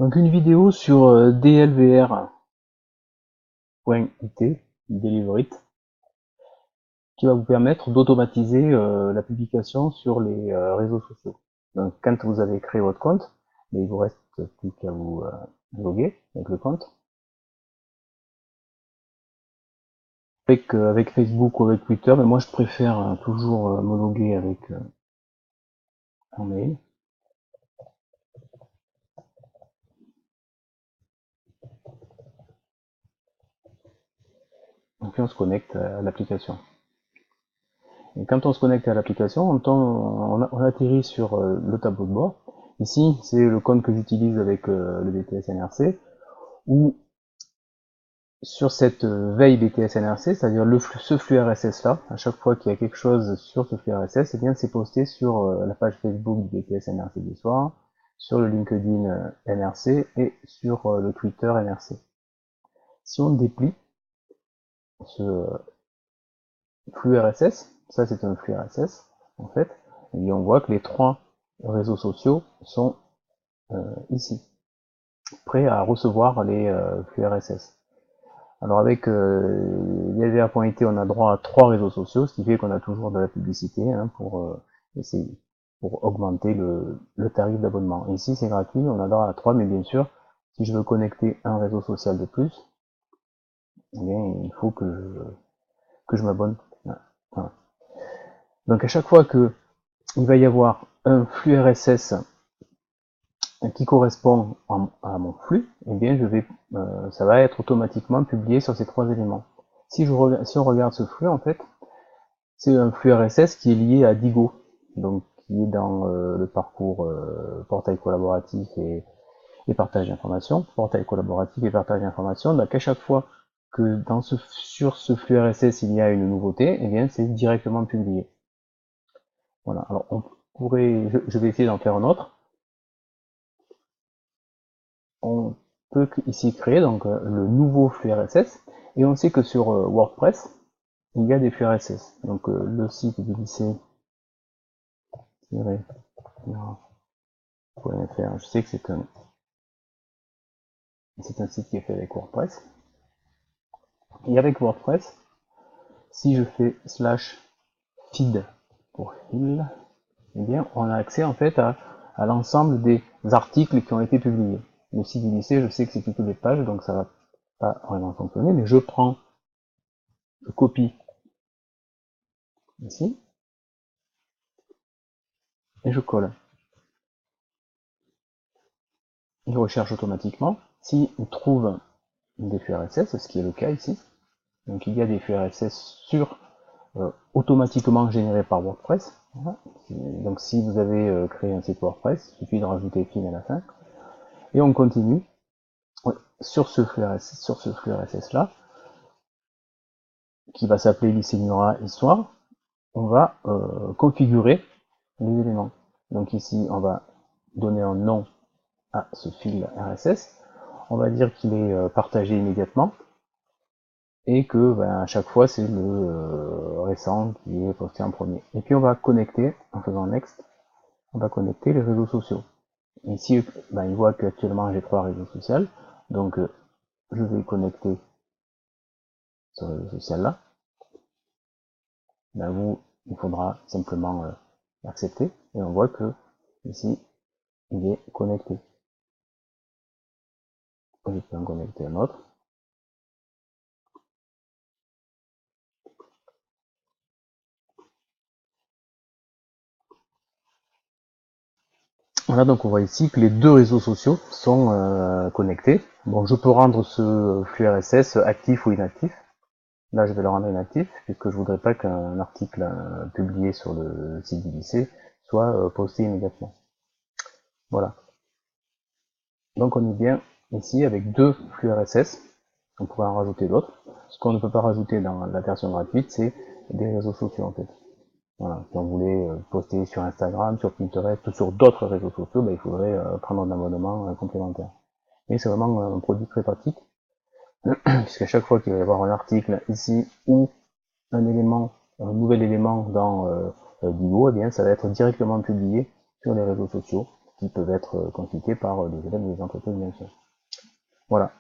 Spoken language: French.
Donc une vidéo sur dlvr.it, Deliverit, qui va vous permettre d'automatiser la publication sur les réseaux sociaux. Donc quand vous avez créé votre compte, il vous reste plus qu'à vous loguer avec le compte. Avec Facebook ou avec Twitter, mais moi je préfère toujours me loguer avec un mail. Et puis on se connecte à l'application. Et quand on se connecte à l'application, on atterrit sur le tableau de bord. Ici, c'est le compte que j'utilise avec le BTS NRC, où sur cette veille BTS NRC, c'est-à-dire ce flux RSS là, à chaque fois qu'il y a quelque chose sur ce flux RSS, eh bien c'est posté sur la page Facebook du BTS NRC du soir, sur le LinkedIn NRC et sur le Twitter NRC. Si on déplie ce flux RSS, ça c'est un flux RSS en fait, et on voit que les trois réseaux sociaux sont ici, prêts à recevoir les flux RSS. Alors avec LVR.it, on a droit à trois réseaux sociaux, ce qui fait qu'on a toujours de la publicité pour augmenter le tarif d'abonnement. Ici c'est gratuit, on a droit à trois, mais bien sûr, si je veux connecter un réseau social de plus, eh bien, il faut que je m'abonne. Voilà. Donc à chaque fois que il va y avoir un flux RSS qui correspond à mon flux, eh bien ça va être automatiquement publié sur ces trois éléments. Si on regarde ce flux, en fait, c'est un flux RSS qui est lié à Digo, donc qui est dans le parcours portail collaboratif et partage d'informations, portail collaboratif et partage d'informations. Donc à chaque fois que sur ce flux RSS il y a une nouveauté, eh bien c'est directement publié. Voilà. Alors je vais essayer d'en faire un autre. On peut ici créer donc le nouveau flux RSS, et on sait que sur WordPress il y a des flux RSS. Donc le site du lycée je sais que c'est un site qui est fait avec WordPress. Et avec WordPress, si je fais /feed pour fil, eh bien on a accès en fait à l'ensemble des articles qui ont été publiés. Le site du lycée, je sais que c'est plutôt des pages, donc ça va pas vraiment fonctionner, mais je copie ici, et je colle. Il recherche automatiquement. S'il trouve des flux RSS, ce qui est le cas ici, donc il y a des flux RSS automatiquement générés par WordPress. Voilà. Donc si vous avez créé un site WordPress, il suffit de rajouter fin à la fin. Et on continue sur ce flux RSS là, qui va s'appeler lycée Murat Histoire. On va configurer les éléments. Donc ici, on va donner un nom à ce fil RSS. On va dire qu'il est partagé immédiatement et que à chaque fois c'est le récent qui est posté en premier. Et puis on va connecter, en faisant next, on va connecter les réseaux sociaux. Ici, il voit qu'actuellement j'ai trois réseaux sociaux, donc je vais connecter ce réseau social là. Il faudra simplement accepter, et on voit que ici il est connecté. Je peux en connecter un autre. Voilà, donc on voit ici que les deux réseaux sociaux sont connectés. Bon, je peux rendre ce flux RSS actif ou inactif. Là, je vais le rendre inactif, puisque je voudrais pas qu'un article publié sur le site du lycée soit posté immédiatement. Voilà. Donc on est bien ici avec deux flux RSS. On pourrait en rajouter d'autres. Ce qu'on ne peut pas rajouter dans la version gratuite, c'est des réseaux sociaux en fait. Voilà. Si on voulait poster sur Instagram, sur Pinterest ou sur d'autres réseaux sociaux, il faudrait prendre un abonnement complémentaire. Et c'est vraiment un produit très pratique, puisqu'à chaque fois qu'il va y avoir un article ici ou un nouvel élément dans Digo, eh bien ça va être directement publié sur les réseaux sociaux qui peuvent être consultés par les élèves des entreprises, bien sûr. Voilà.